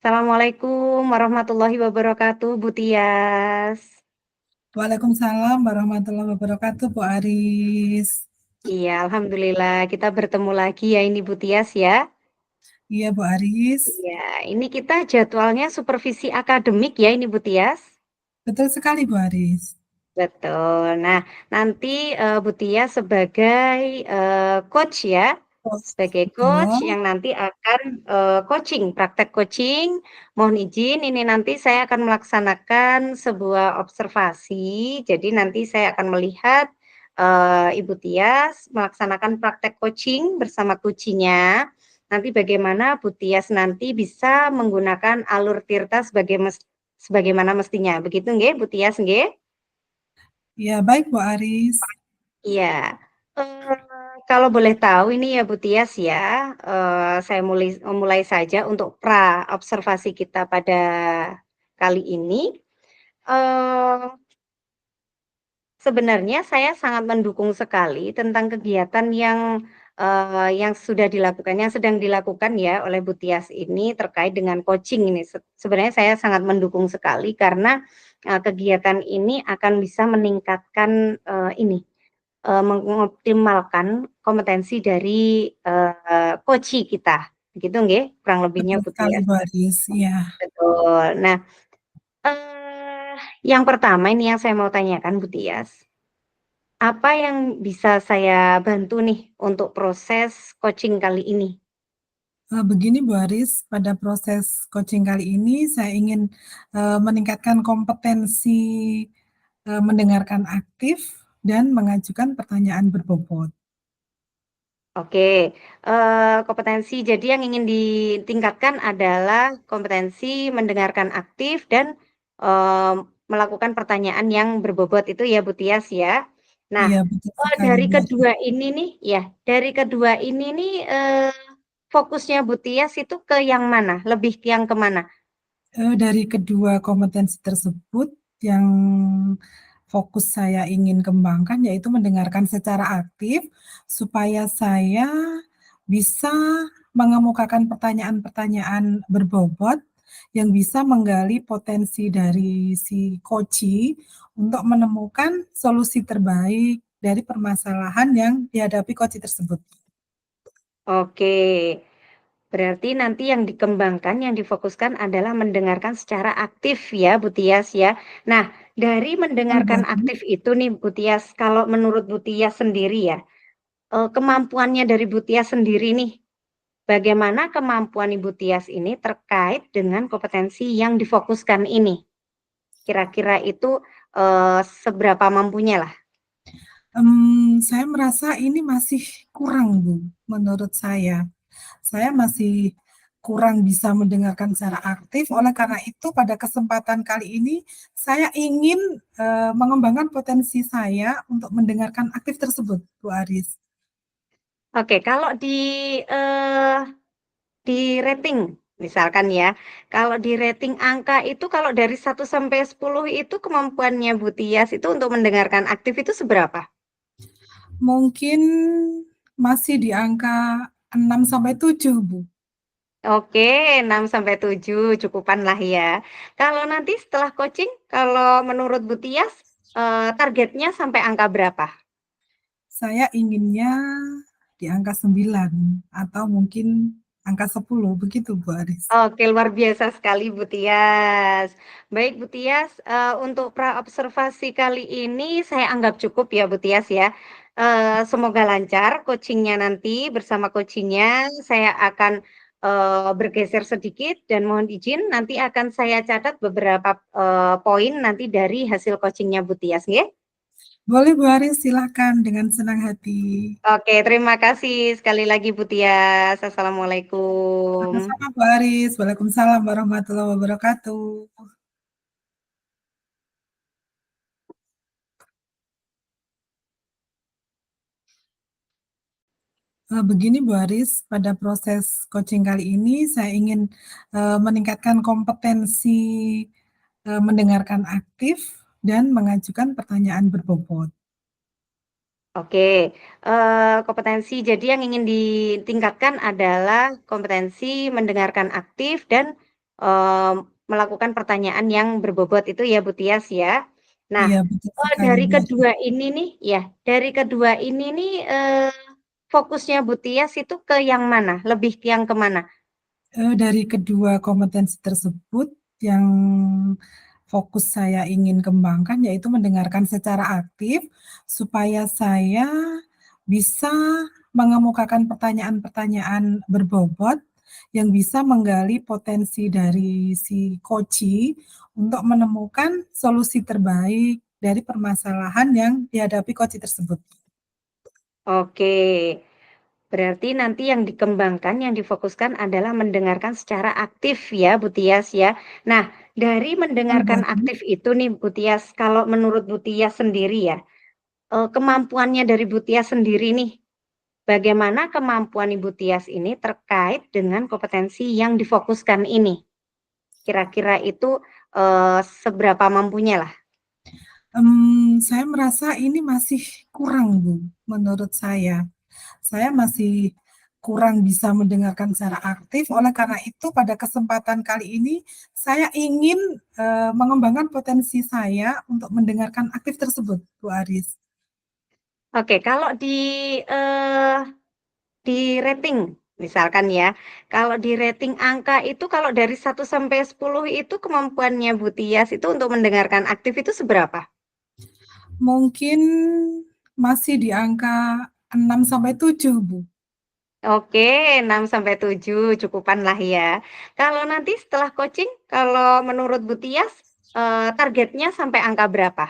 Assalamualaikum warahmatullahi wabarakatuh, Bu Tias. Waalaikumsalam warahmatullahi wabarakatuh, Bu Aris. Iya, alhamdulillah kita bertemu lagi ya ini Bu Tias ya. Iya, Bu Aris. Iya, ini kita jadwalnya supervisi akademik ya ini Bu Tias. Betul sekali, Bu Aris. Betul. Nah, nanti Bu Tias sebagai coach ya, Oh, sebagai coach betul. yang nanti akan coaching, praktek coaching. Mohon izin, ini nanti saya akan melaksanakan sebuah observasi. Jadi nanti saya akan melihat Ibu Tias melaksanakan praktek coaching bersama kucinya. Nanti bagaimana Bu Tias nanti bisa menggunakan alur tirta sebagaimana mestinya. Begitu nggih, Bu Tias nggih? Iya, baik, Bu Aris. Iya, kalau boleh tahu ini ya Bu Tias ya, saya mulai saja untuk pra observasi kita pada kali ini. Eee, Sebenarnya saya sangat mendukung sekali tentang kegiatan yang sudah dilakukan, yang sedang dilakukan ya oleh Bu Tias ini terkait dengan coaching ini. Sebenarnya saya sangat mendukung sekali karena, kegiatan ini akan bisa meningkatkan, mengoptimalkan kompetensi dari, coachee kita, begitu nggih kurang lebihnya Betul Bu sekali, Tias? Bu Aris. Iya. Betul. Nah, yang pertama ini yang saya mau tanyakan Bu Tias, apa yang bisa saya bantu nih untuk proses coaching kali ini? Begini, Bu Aris, pada proses coaching kali ini saya ingin meningkatkan kompetensi mendengarkan aktif dan mengajukan pertanyaan berbobot. Oke, kompetensi jadi yang ingin ditingkatkan adalah kompetensi mendengarkan aktif dan, melakukan pertanyaan yang berbobot itu ya, Bu Tias, ya. Nah, Iya, betul sekali, dari Bu Aris. kedua ini nih ya, dari kedua ini nih, fokusnya Bu Tias itu ke yang mana? Lebih ke yang ke mana? Dari kedua kompetensi tersebut, yang fokus saya ingin kembangkan yaitu mendengarkan secara aktif, supaya saya bisa mengemukakan pertanyaan-pertanyaan berbobot yang bisa menggali potensi dari si coachee untuk menemukan solusi terbaik dari permasalahan yang dihadapi coachee tersebut. Oke. Berarti nanti yang dikembangkan, yang difokuskan adalah mendengarkan secara aktif ya, Bu Tias ya. Nah, dari Betul, Bu mendengarkan Aris. aktif itu nih, Bu Tias, kalau menurut Bu Tias sendiri ya, kemampuannya dari Bu Tias sendiri nih, bagaimana kemampuan Ibu Tias ini terkait dengan kompetensi yang difokuskan ini? Kira-kira itu, seberapa mampunya lah? Saya merasa ini masih kurang, Bu, menurut saya. Saya masih kurang bisa mendengarkan secara aktif, oleh karena itu pada kesempatan kali ini saya ingin, mengembangkan potensi saya untuk mendengarkan aktif tersebut, Bu Aris. Oke, kalau eee, di-rating misalkan ya, kalau di-rating angka itu kalau dari 1 sampai 10 itu kemampuannya Bu Tias itu untuk mendengarkan aktif itu seberapa? Mungkin masih di angka 6 sampai 7, Bu. Oke, 6 sampai 7 cukupan lah ya. Kalau nanti setelah coaching, kalau menurut Bu Tias, targetnya sampai angka berapa? Saya inginnya di angka 9 atau mungkin angka 10, begitu, Bu Aris. Oke, luar biasa sekali Bu Tias. Baik Bu Tias, untuk praobservasi kali ini saya anggap cukup ya Bu Tias ya. Semoga lancar coaching-nya nanti bersama coaching-nya. Saya akan, bergeser sedikit dan mohon izin nanti akan saya catat beberapa, poin nanti dari hasil coaching-nya Bu Tias nggih. Boleh, Bu Aris, silakan dengan senang hati. Oke, terima kasih sekali lagi Bu Tias. Assalamualaikum. Sama-sama, Bu Aris. Waalaikumsalam warahmatullahi wabarakatuh. Begini, Bu Aris, pada proses coaching kali ini saya ingin, meningkatkan kompetensi, mendengarkan aktif dan mengajukan pertanyaan berbobot. Oke, kompetensi jadi yang ingin ditingkatkan adalah kompetensi mendengarkan aktif dan, eee, melakukan pertanyaan yang berbobot itu ya, Bu Tias ya. Nah, Iya, betul sekali, dari Bu Aris. kedua ini nih ya, dari kedua ini nih, fokusnya Bu Tias itu ke yang mana? Lebih ke yang ke mana? Dari kedua kompetensi tersebut, yang fokus saya ingin kembangkan yaitu mendengarkan secara aktif, supaya saya bisa mengemukakan pertanyaan-pertanyaan berbobot yang bisa menggali potensi dari si coachee untuk menemukan solusi terbaik dari permasalahan yang dihadapi coachee tersebut. Oke, berarti nanti yang dikembangkan, yang difokuskan adalah mendengarkan secara aktif ya, Bu Tias ya. Nah, dari Betul, Bu mendengarkan Aris. aktif itu nih, Bu Tias, kalau menurut Bu Tias sendiri ya, kemampuannya dari Bu Tias sendiri nih, bagaimana kemampuan Ibu Tias ini terkait dengan kompetensi yang difokuskan ini? Kira-kira itu, seberapa mampunya lah? Saya merasa ini masih kurang, Bu, menurut saya. Saya masih kurang bisa mendengarkan secara aktif, oleh karena itu pada kesempatan kali ini saya ingin, mengembangkan potensi saya untuk mendengarkan aktif tersebut, Bu Aris. Oke, kalau eee, di-rating misalkan ya, kalau di-rating angka itu kalau dari 1 sampai 10 itu kemampuannya Bu Tias itu untuk mendengarkan aktif itu seberapa? Mungkin masih di angka 6 sampai 7, Bu. Oke, 6 sampai 7 cukupanlah ya. Kalau nanti setelah coaching, kalau menurut Bu Tias, targetnya sampai angka berapa?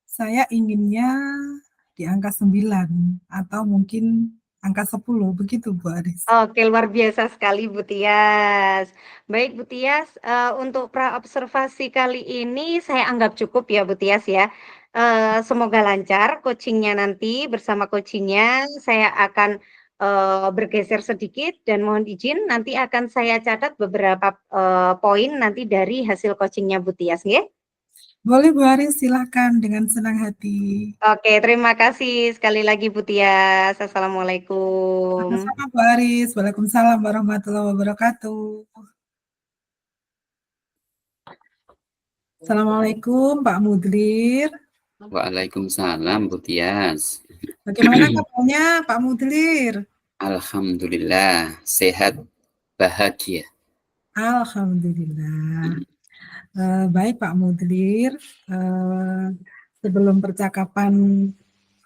Saya inginnya di angka 9 atau mungkin angka 10, begitu, Bu Aris. Oke, luar biasa sekali Bu Tias. Baik Bu Tias, untuk praobservasi kali ini saya anggap cukup ya Bu Tias ya. Semoga lancar coaching-nya nanti bersama coaching-nya. Saya akan, bergeser sedikit dan mohon izin nanti akan saya catat beberapa, poin nanti dari hasil coaching-nya Bu Tias nggih. Boleh, Bu Aris, silakan dengan senang hati. Oke, terima kasih sekali lagi Bu Tias. Assalamualaikum. Sama-sama, Bu Aris. Waalaikumsalam warahmatullahi wabarakatuh. Assalamualaikum, Pak Mudlir. Waalaikumsalam, Bu Tias. Bagaimana kabarnya, Pak Mudlir? Alhamdulillah, sehat, bahagia. Alhamdulillah. Baik, Pak Mudlir. Sebelum percakapan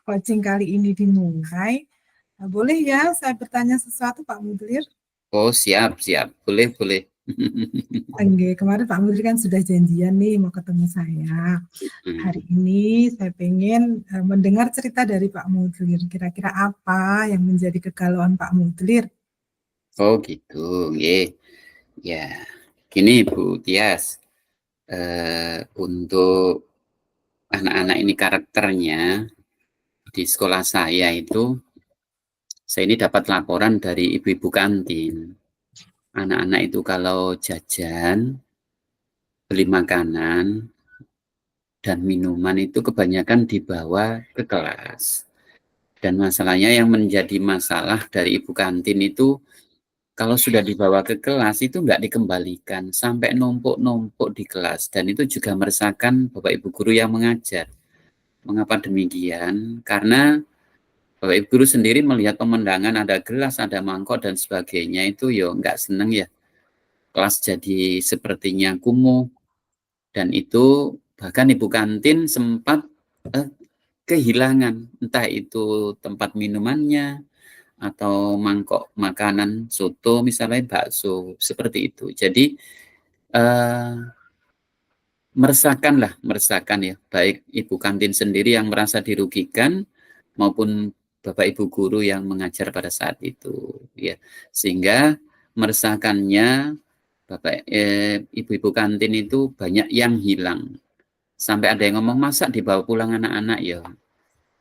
coaching kali ini dimulai, boleh ya saya bertanya sesuatu, Pak Mudlir? Oh, siap, siap. Boleh, boleh. Oke, kemarin Pak Mudlir kan sudah janjian nih mau ketemu saya. Hari ini saya pengen mendengar cerita dari Pak Mudlir. Kira-kira apa yang menjadi kegalauan Pak Mudlir? Oh, gitu. Ya, gini Bu Tias. Untuk anak-anak ini karakternya di sekolah saya itu, saya ini dapat laporan dari ibu-ibu kantin. Anak-anak itu kalau jajan, beli makanan, dan minuman itu kebanyakan dibawa ke kelas. Dan masalahnya yang menjadi masalah dari ibu kantin itu kalau sudah dibawa ke kelas itu nggak dikembalikan sampai numpuk-numpuk di kelas dan itu juga meresahkan Bapak Ibu guru yang mengajar. Mengapa demikian? Karena Bapak Ibu guru sendiri melihat pemandangan ada gelas, ada mangkok dan sebagainya itu ya nggak seneng ya. Kelas jadi sepertinya kumuh dan itu bahkan ibu kantin sempat eh, kehilangan entah itu tempat minumannya atau mangkok makanan soto misalnya bakso seperti itu. Jadi eh, meresahkan ya baik ibu kantin sendiri yang merasa dirugikan maupun bapak ibu guru yang mengajar pada saat itu ya sehingga meresahkannya bapak ibu-ibu kantin itu banyak yang hilang sampai ada yang ngomong masa dibawa pulang anak-anak ya.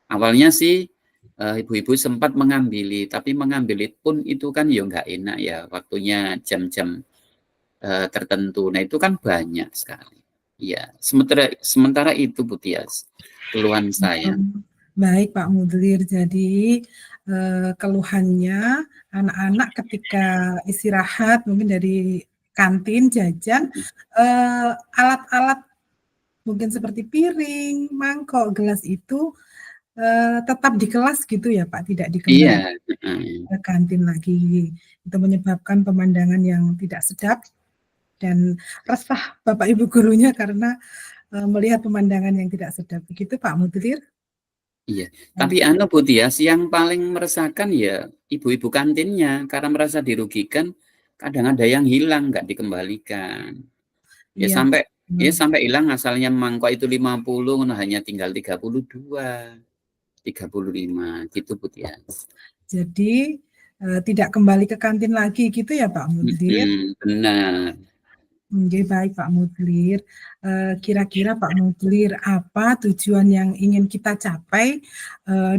Awalnya sih ibu-ibu sempat mengambil, tapi mengambil pun itu kan ya nggak enak ya, waktunya jam-jam tertentu. Nah itu kan banyak sekali. Iya, sementara sementara itu Bu Tias, keluhan saya. Baik Pak Mudlir, jadi keluhannya anak-anak ketika istirahat mungkin dari kantin jajan, alat-alat mungkin seperti piring, mangkok, gelas itu tetap di kelas gitu ya Pak, tidak dikembalikan ke kantin lagi. Itu menyebabkan pemandangan yang tidak sedap dan resah Bapak Ibu gurunya karena melihat pemandangan yang tidak sedap. Begitu Pak Mudlir? Iya, tapi Bu Tias, yang paling meresahkan ya ibu-ibu kantinnya karena merasa dirugikan, kadang ada yang hilang nggak dikembalikan. Ya Iya. sampai hilang asalnya mangkok itu 50, nah hanya tinggal 32, 35 gitu Bu Tias. Jadi tidak kembali ke kantin lagi gitu ya Pak Mudlir? Benar. Oke, baik Pak Mudlir. Kira-kira Pak Mudlir, apa tujuan yang ingin kita capai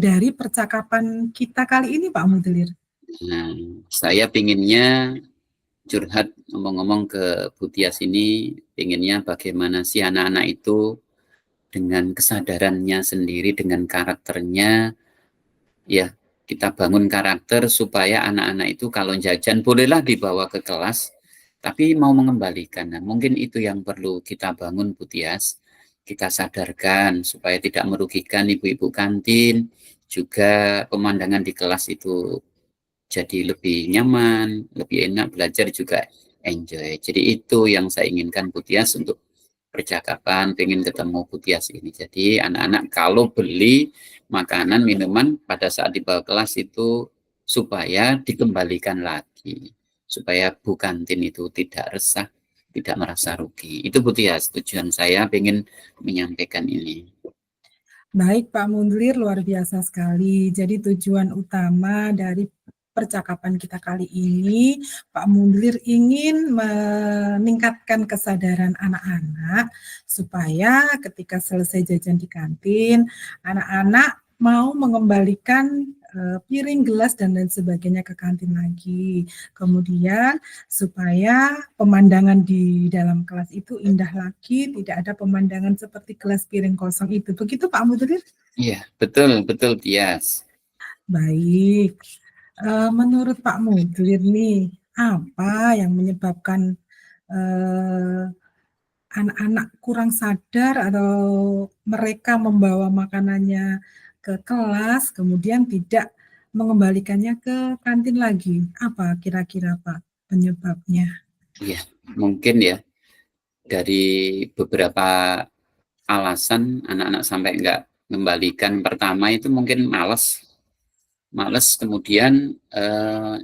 dari percakapan kita kali ini Pak Mudlir? Nah, saya pinginnya curhat ngomong-ngomong ke Bu Tias ini, pinginnya bagaimana sih anak-anak itu dengan kesadarannya sendiri, dengan karakternya, ya kita bangun karakter supaya anak-anak itu kalau jajan bolehlah dibawa ke kelas, tapi mau mengembalikan. Nah, mungkin itu yang perlu kita bangun Bu Tias, kita sadarkan supaya tidak merugikan ibu-ibu kantin, juga pemandangan di kelas itu jadi lebih nyaman, lebih enak, belajar juga enjoy. Jadi itu yang saya inginkan Bu Tias untuk percakapan, pengen ketemu Bu Tias ini. Jadi anak-anak kalau beli makanan, minuman pada saat dibawa kelas itu supaya dikembalikan lagi. Supaya Bu kantin itu tidak resah, tidak merasa rugi. Itu Bu Tias, tujuan saya pengen menyampaikan ini. Baik Pak Mudlir, luar biasa sekali. Jadi tujuan utama dari percakapan kita kali ini, Pak Mudlir ingin meningkatkan kesadaran anak-anak supaya ketika selesai jajan di kantin, anak-anak mau mengembalikan piring, gelas, dan lain sebagainya ke kantin lagi. Kemudian supaya pemandangan di dalam kelas itu indah lagi, tidak ada pemandangan seperti gelas piring kosong itu. Begitu Pak Mudlir? Iya, betul Tias. Baik. Menurut Pak Mudlir nih, apa yang menyebabkan anak-anak kurang sadar atau mereka membawa makanannya ke kelas, kemudian tidak mengembalikannya ke kantin lagi? Apa kira-kira Pak penyebabnya? Iya, mungkin ya dari beberapa alasan anak-anak sampai nggak mengembalikan. Pertama itu mungkin males kemudian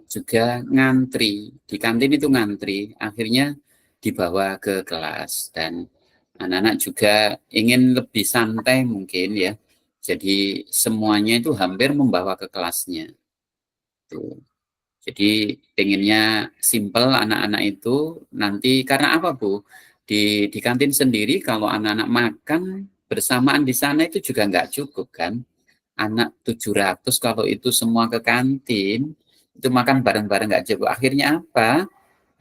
juga ngantri di kantin itu ngantri, akhirnya dibawa ke kelas dan anak-anak juga ingin lebih santai mungkin ya, jadi semuanya itu hampir membawa ke kelasnya tuh. Jadi pengennya simple anak-anak itu nanti karena apa Bu? Di kantin sendiri kalau anak-anak makan bersamaan di sana itu juga nggak cukup kan? Anak 700 kalau itu semua ke kantin itu makan bareng-bareng nggak cukup. Akhirnya apa?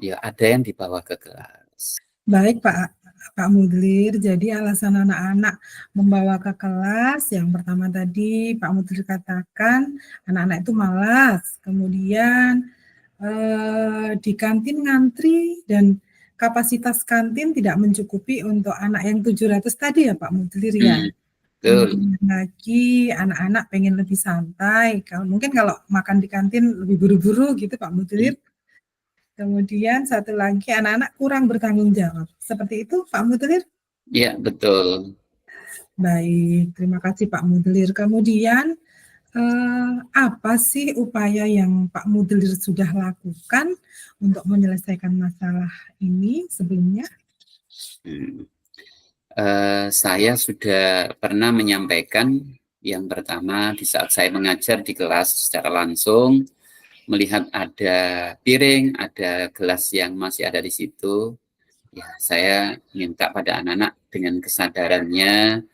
Ya ada yang dibawa ke kelas. Baik Pak Mudlir, jadi alasan anak-anak membawa ke kelas, yang pertama tadi Pak Mudlir katakan anak-anak itu malas, kemudian di kantin ngantri dan kapasitas kantin tidak mencukupi untuk anak yang 700 tadi ya Pak Mudlir ya. Kemudian lagi anak-anak pengen lebih santai, mungkin kalau makan di kantin lebih buru-buru gitu Pak Mudlir. Kemudian satu lagi anak-anak kurang bertanggung jawab. Seperti itu Pak Mudlir? Iya, betul. Baik, terima kasih Pak Mudlir. Kemudian apa sih upaya yang Pak Mudlir sudah lakukan untuk menyelesaikan masalah ini sebelumnya? Saya sudah pernah menyampaikan yang pertama di saat saya mengajar di kelas secara langsung, melihat ada piring, ada gelas yang masih ada di situ, ya saya minta pada anak-anak dengan kesadarannya,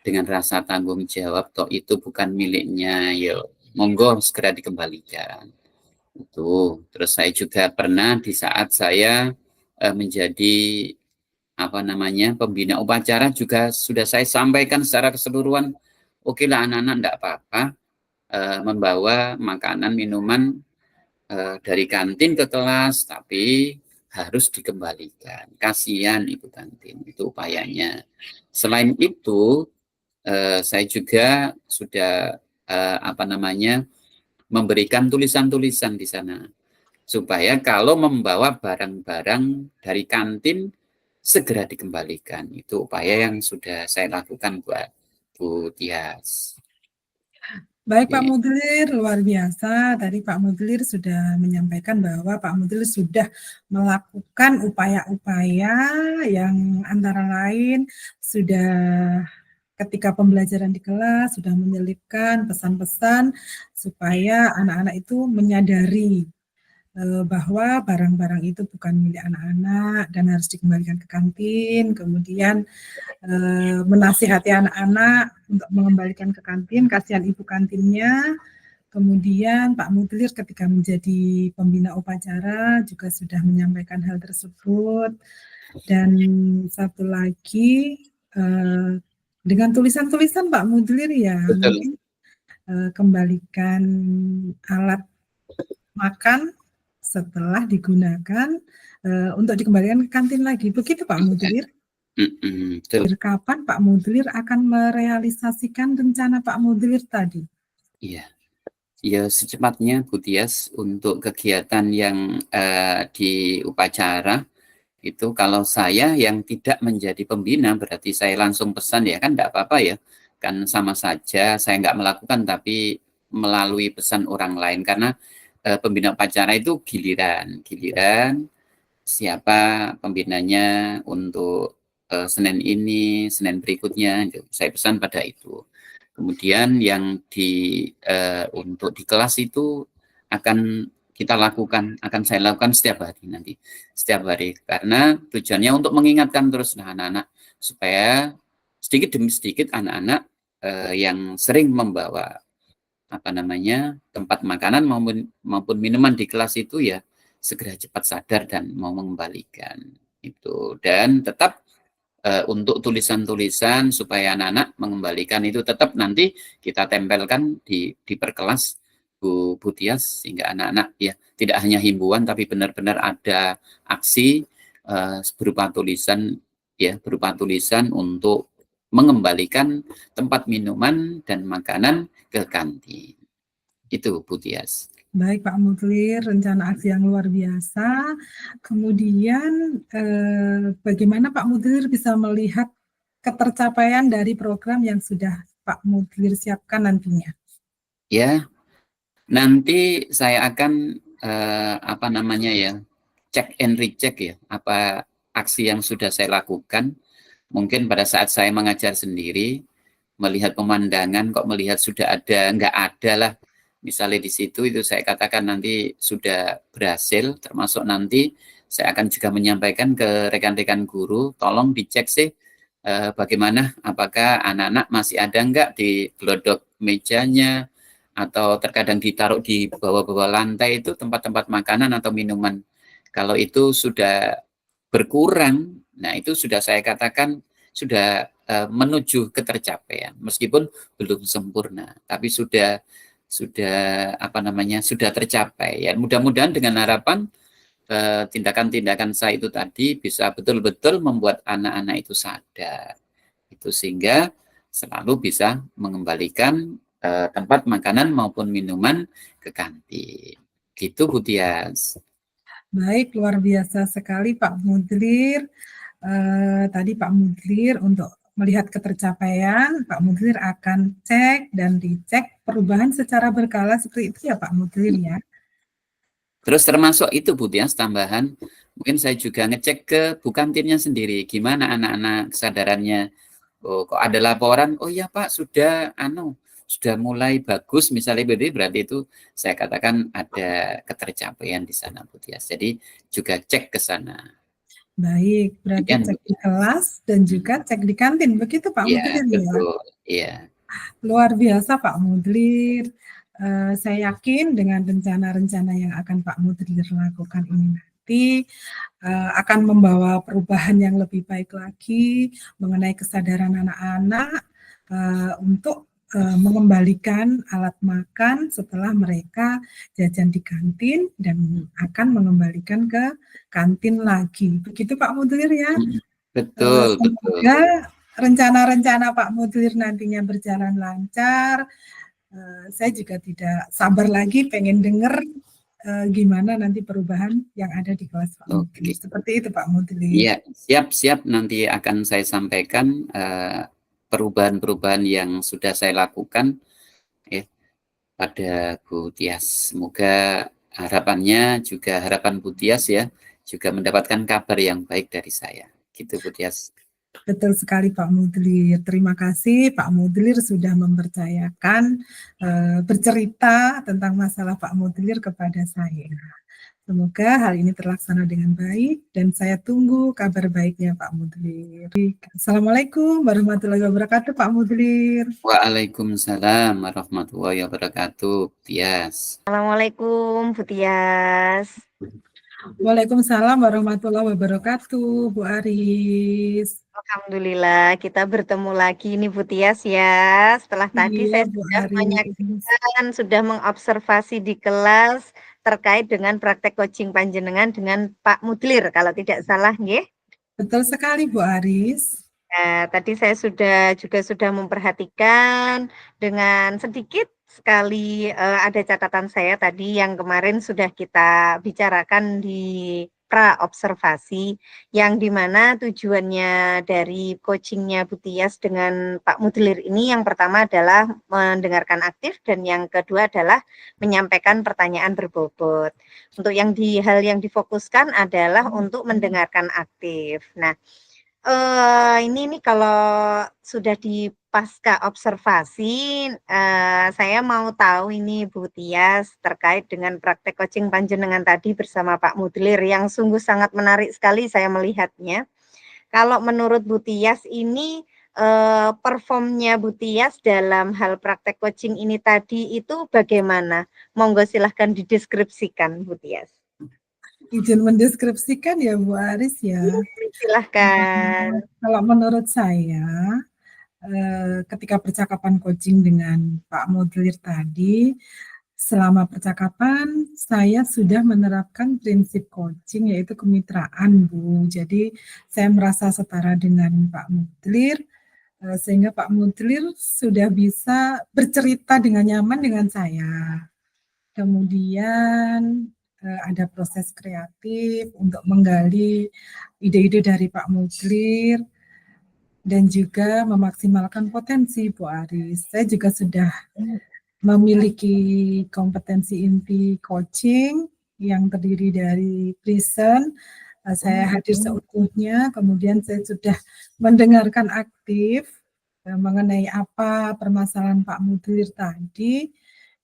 dengan rasa tanggung jawab, toh itu bukan miliknya, yuk monggo segera dikembalikan. Itu. Terus saya juga pernah di saat saya menjadi pembina upacara juga sudah saya sampaikan secara keseluruhan, oke lah anak-anak enggak apa-apa membawa makanan minuman dari kantin ke kelas, tapi harus dikembalikan. Kasihan ibu kantin, itu upayanya. Selain itu, saya juga sudah memberikan tulisan-tulisan di sana supaya kalau membawa barang-barang dari kantin segera dikembalikan. Itu upaya yang sudah saya lakukan buat Bu Tias. Baik Pak Mudlir, luar biasa. Tadi Pak Mudlir sudah menyampaikan bahwa Pak Mudlir sudah melakukan upaya-upaya yang antara lain sudah ketika pembelajaran di kelas sudah menyelipkan pesan-pesan supaya anak-anak itu menyadari bahwa barang-barang itu bukan milik anak-anak dan harus dikembalikan ke kantin, kemudian menasihati anak-anak untuk mengembalikan ke kantin, kasihan ibu kantinnya. Kemudian Pak Mudlir ketika menjadi pembina upacara juga sudah menyampaikan hal tersebut. Dan satu lagi, dengan tulisan-tulisan Pak Mudlir ya, Betul. mungkin kembalikan alat makan setelah digunakan untuk dikembalikan ke kantin lagi. Begitu Pak Mudlir? Kapan Pak Mudlir akan merealisasikan rencana Pak Mudlir tadi? Iya, ya secepatnya Bu Tias untuk kegiatan yang di upacara itu kalau saya yang tidak menjadi pembina berarti saya langsung pesan ya kan enggak apa-apa ya, kan sama saja saya nggak melakukan tapi melalui pesan orang lain karena pembina upacara itu giliran siapa pembinanya untuk Senin ini, Senin berikutnya, saya pesan pada itu. Kemudian yang untuk di kelas itu akan saya lakukan setiap hari nanti, setiap hari karena tujuannya untuk mengingatkan terus anak-anak supaya sedikit demi sedikit anak-anak yang sering membawa tempat makanan maupun minuman di kelas itu ya segera cepat sadar dan mau mengembalikan itu. Dan tetap untuk tulisan-tulisan supaya anak-anak mengembalikan itu tetap nanti kita tempelkan di perkelas Bu Tias sehingga anak-anak ya tidak hanya himbauan tapi benar-benar ada aksi berupa tulisan untuk mengembalikan tempat minuman dan makanan ke kantin. Itu Bu Tias. Baik Pak Mudlir, rencana aksi yang luar biasa. Kemudian bagaimana Pak Mudlir bisa melihat ketercapaian dari program yang sudah Pak Mudlir siapkan nantinya? Ya, nanti saya akan cek and recheck ya apa aksi yang sudah saya lakukan. Mungkin pada saat saya mengajar sendiri, melihat pemandangan kok melihat sudah ada, nggak ada lah. Misalnya di situ itu saya katakan nanti sudah berhasil, termasuk nanti saya akan juga menyampaikan ke rekan-rekan guru, tolong dicek sih bagaimana, apakah anak-anak masih ada nggak di gelodok mejanya, atau terkadang ditaruh di bawah-bawah lantai itu tempat-tempat makanan atau minuman. Kalau itu sudah berkurang, nah itu sudah saya katakan sudah menuju ketercapaian, meskipun belum sempurna, tapi sudah tercapai. Ya, mudah-mudahan dengan harapan tindakan-tindakan saya itu tadi bisa betul-betul membuat anak-anak itu sadar, itu sehingga selalu bisa mengembalikan tempat makanan maupun minuman ke kantin. Gitu Bu Tias. Baik, luar biasa sekali Pak Mudlir. Tadi Pak Mudlir untuk melihat ketercapaian, Pak Mudlir akan cek dan dicek perubahan secara berkala seperti itu ya Pak Mudlir ya. Terus termasuk itu Bu Tias tambahan, mungkin saya juga ngecek ke Bu kantinnya sendiri, gimana anak-anak kesadarannya. Oh, kok ada laporan, oh ya Pak sudah mulai bagus misalnya, berarti itu saya katakan ada ketercapaian di sana Bu Tias. Jadi juga cek ke sana. Baik, berarti cek di kelas dan juga cek di kantin, begitu Pak Mudlir ya? Betul, iya. Luar biasa Pak Mudlir. Saya yakin dengan rencana-rencana yang akan Pak Mudlir lakukan ini nanti akan membawa perubahan yang lebih baik lagi mengenai kesadaran anak-anak untuk mengembalikan alat makan setelah mereka jajan di kantin dan akan mengembalikan ke kantin lagi. Begitu Pak Mudlir ya. Betul, Semoga rencana-rencana Pak Mudlir nantinya berjalan lancar. Saya juga tidak sabar lagi pengen dengar gimana nanti perubahan yang ada di kelas Pak Mudlir. Seperti itu Pak Mudlir. Iya, siap-siap nanti akan saya sampaikan perubahan-perubahan yang sudah saya lakukan ya pada Bu Tias. Semoga harapannya juga harapan Bu Tias ya juga mendapatkan kabar yang baik dari saya. Gitu Bu Tias. Betul sekali Pak Mudlir. Terima kasih Pak Mudlir sudah mempercayakan bercerita tentang masalah Pak Mudlir kepada saya. Semoga hal ini terlaksana dengan baik dan saya tunggu kabar baiknya Pak Mudlir. Assalamualaikum warahmatullahi wabarakatuh Pak Mudlir. Waalaikumsalam warahmatullahi wabarakatuh, Tias. Assalamualaikum Bu Tias. Waalaikumsalam warahmatullahi wabarakatuh Bu Aris. Alhamdulillah kita bertemu lagi nih Bu Tias ya. Setelah tadi saya Bu sudah Aris. menyaksikan, sudah mengobservasi di kelas terkait dengan praktek coaching panjenengan dengan Pak Mudlir kalau tidak salah nggih. Betul sekali Bu Aris. Nah, tadi saya juga sudah memperhatikan dengan sedikit sekali ada catatan saya tadi yang kemarin sudah kita bicarakan di pra-observasi yang dimana tujuannya dari coachingnya Bu Tias dengan Pak Mudlir ini yang pertama adalah mendengarkan aktif dan yang kedua adalah menyampaikan pertanyaan berbobot. Untuk hal yang difokuskan adalah untuk mendengarkan aktif. Nah, ini nih kalau sudah di pasca observasi, saya mau tahu ini Bu Tias terkait dengan praktek coaching panjenengan tadi bersama Pak Mudlir yang sungguh sangat menarik sekali saya melihatnya. Kalau menurut Bu Tias ini performnya Bu Tias dalam hal praktek coaching ini tadi itu bagaimana? Monggo silahkan dideskripsikan Bu Tias. Izin mendeskripsikan ya Bu Aris ya. Silahkan. Kalau menurut saya, ketika percakapan coaching dengan Pak Mudlir tadi, selama percakapan saya sudah menerapkan prinsip coaching yaitu kemitraan Bu. Jadi saya merasa setara dengan Pak Mudlir, sehingga Pak Mudlir sudah bisa bercerita dengan nyaman dengan saya. Kemudian ada proses kreatif untuk menggali ide-ide dari Pak Mudlir dan juga memaksimalkan potensi Bu Aris. Saya juga sudah memiliki kompetensi inti coaching yang terdiri dari present. Saya hadir seutuhnya, kemudian saya sudah mendengarkan aktif mengenai apa permasalahan Pak Mudlir tadi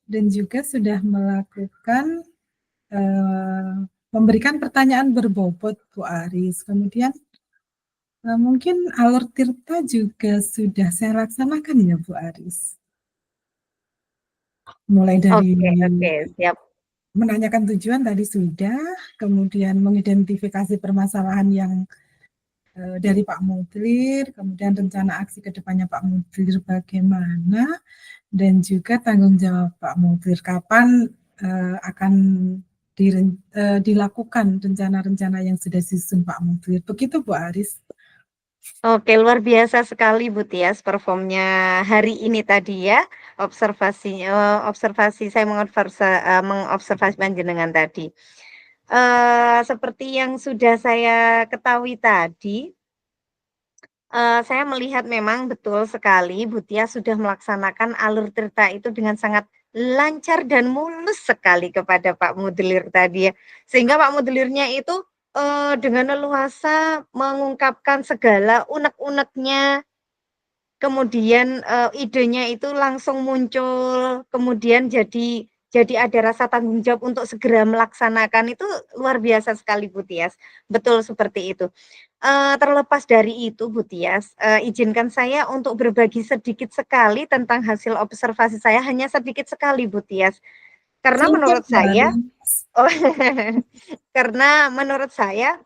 dan juga sudah melakukan memberikan pertanyaan berbobot Bu Aris. Kemudian mungkin alur tirta juga sudah saya laksanakan ya Bu Aris. Mulai dari siap. menanyakan tujuan tadi sudah, kemudian mengidentifikasi permasalahan yang dari Pak Mudlir, kemudian rencana aksi ke depannya Pak Mudlir bagaimana, dan juga tanggung jawab Pak Mudlir kapan akan dilakukan rencana-rencana yang sudah disusun Pak Mudlir. Begitu Bu Aris. Oke, luar biasa sekali Bu Tias performnya hari ini tadi ya. Observasi saya mengobservasi panjenengan tadi. Seperti yang sudah saya ketahui tadi, saya melihat memang betul sekali Bu Tias sudah melaksanakan alur tirta itu dengan sangat lancar dan mulus sekali kepada Pak Mudlir tadi ya. Sehingga Pak Mudlirnya itu dengan leluasa mengungkapkan segala unek-uneknya, kemudian idenya itu langsung muncul, kemudian jadi ada rasa tanggung jawab untuk segera melaksanakan, itu luar biasa sekali Bu Tias. Betul seperti itu. Terlepas dari itu Bu Tias, izinkan saya untuk berbagi sedikit sekali tentang hasil observasi saya, hanya sedikit sekali Bu Tias. Karena menurut saya karena menurut saya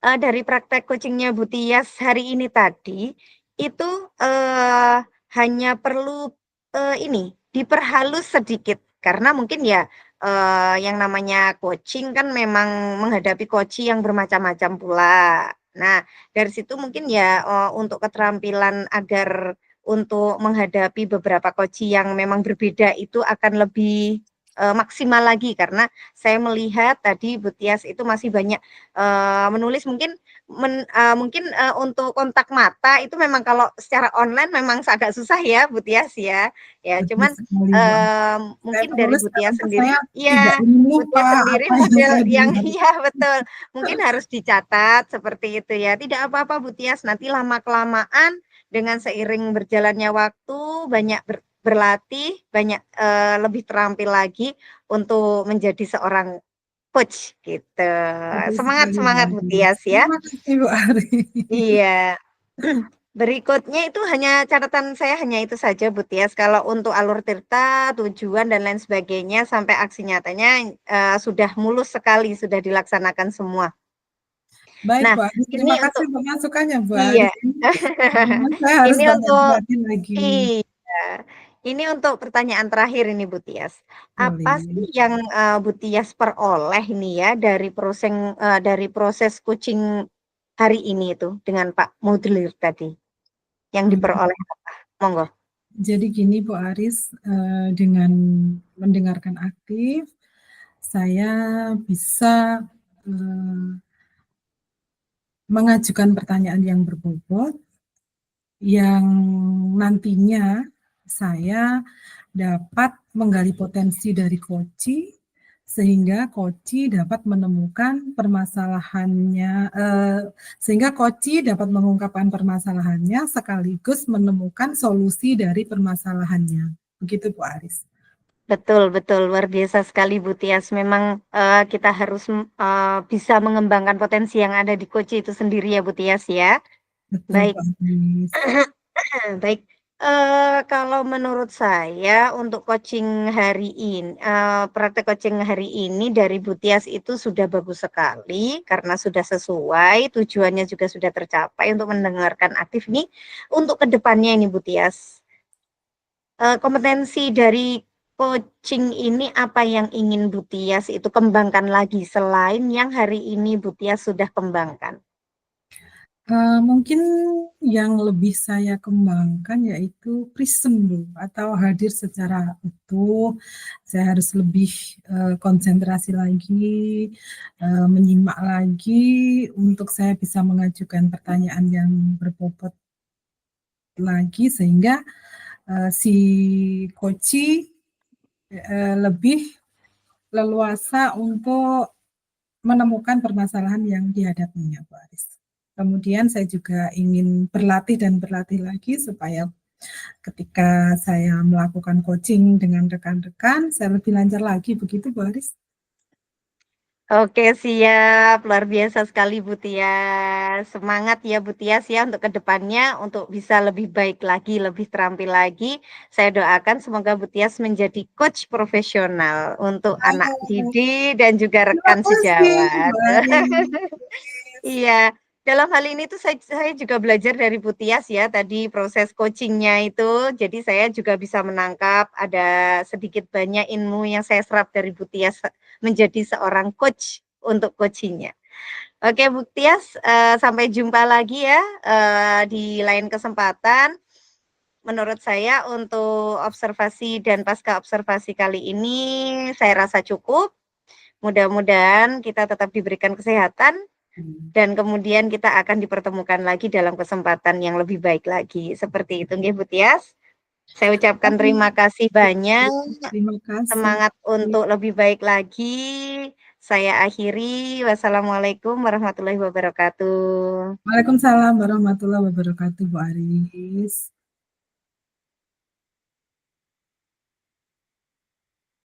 dari praktek coachingnya Bu Tias hari ini tadi itu hanya perlu, ini, diperhalus sedikit, karena mungkin ya, yang namanya coaching kan memang menghadapi coach yang bermacam-macam pula. Nah, dari situ mungkin ya, untuk keterampilan agar untuk menghadapi beberapa coach yang memang berbeda itu akan lebih, maksimal lagi, karena saya melihat tadi Bu Tias itu masih banyak, menulis mungkin mungkin, untuk kontak mata itu memang kalau secara online memang agak susah ya, Bu Tias ya. Ya, Betul cuman, sekali, Bu Aris. Saya mungkin dari menulis Bu karena Tias saya sendiri tidak iya, ingin Bu lupa Tias sendiri apa yang model saya yang dengar. iya, betul, mungkin harus dicatat seperti itu ya. Tidak apa-apa Bu Tias, nanti lama-kelamaan dengan seiring berjalannya waktu, banyak berlatih, banyak, lebih terampil lagi untuk menjadi seorang coach, gitu. Betul Semangat sekali, Bu semangat Bu Aris. Tias ya. Terima kasih, Bu Aris. Iya. Berikutnya itu hanya catatan saya hanya itu saja Bu Tias, kalau untuk alur tirta, tujuan dan lain sebagainya sampai aksi nyatanya, sudah mulus sekali, sudah dilaksanakan semua. Baik, Nah, Bu Aris. ini Terima kasih untuk untuk masukannya, Bu iya. Aris. Ini saya harus Ini banyak untuk berlatih lagi. iya. Ini untuk pertanyaan terakhir ini Bu Tias. Apa sih Boleh. yang, Bu Tias peroleh ini ya dari proses coaching hari ini itu dengan Pak Mudlir tadi? Yang Hmm, diperoleh apa? Monggo. Jadi gini, Bu Aris, dengan mendengarkan aktif, saya bisa, mengajukan pertanyaan yang berbobot, yang nantinya saya dapat menggali potensi dari coachee, sehingga coachee dapat menemukan permasalahannya, sehingga coachee dapat mengungkapkan permasalahannya sekaligus menemukan solusi dari permasalahannya. Begitu, Bu Aris. Betul betul, luar biasa sekali Bu Tias. Memang, kita harus, bisa mengembangkan potensi yang ada di coach itu sendiri ya Bu Tias ya. Betul, Bu Baik, Aris. baik, kalau menurut saya untuk coaching hari ini praktek coaching hari ini dari Bu Tias itu sudah bagus sekali, karena sudah sesuai, tujuannya juga sudah tercapai untuk mendengarkan aktif nih, untuk kedepannya ini Bu Tias. Kompetensi dari coaching ini apa yang ingin Bu Tias itu kembangkan lagi selain yang hari ini Bu Tias sudah kembangkan? Mungkin yang lebih saya kembangkan yaitu prism, Bu, atau hadir secara utuh. Saya harus lebih, konsentrasi lagi, menyimak lagi untuk saya bisa mengajukan pertanyaan yang berbobot lagi sehingga, si coachee, lebih leluasa untuk menemukan permasalahan yang dihadapinya, Bu Aris. Kemudian saya juga ingin berlatih dan berlatih lagi supaya ketika saya melakukan coaching dengan rekan-rekan, saya lebih lancar lagi, begitu Bu Aris? Oke siap, luar biasa sekali Bu Tias. Semangat ya Bu Tias ya untuk kedepannya untuk bisa lebih baik lagi, lebih terampil lagi. Saya doakan semoga Bu Tias menjadi coach profesional untuk anak Halo, didik dan juga terima rekan kasih sejawat. Bu Aris. Iya, dalam hal ini tuh saya juga belajar dari Bu Tias ya, tadi proses coaching-nya itu, jadi saya juga bisa menangkap ada sedikit banyak ilmu yang saya serap dari Bu Tias menjadi seorang coach untuk coaching-nya. Oke Bu Tias, sampai jumpa lagi ya, di lain kesempatan. Menurut saya untuk observasi dan pasca observasi kali ini saya rasa cukup. Mudah-mudahan kita tetap diberikan kesehatan dan kemudian kita akan dipertemukan lagi dalam kesempatan yang lebih baik lagi. Seperti itu nggih Bu Tias. Saya ucapkan terima kasih banyak, Terima kasih. semangat untuk lebih baik lagi. Saya akhiri, wassalamualaikum warahmatullahi wabarakatuh. Waalaikumsalam warahmatullahi wabarakatuh, Bu Aris.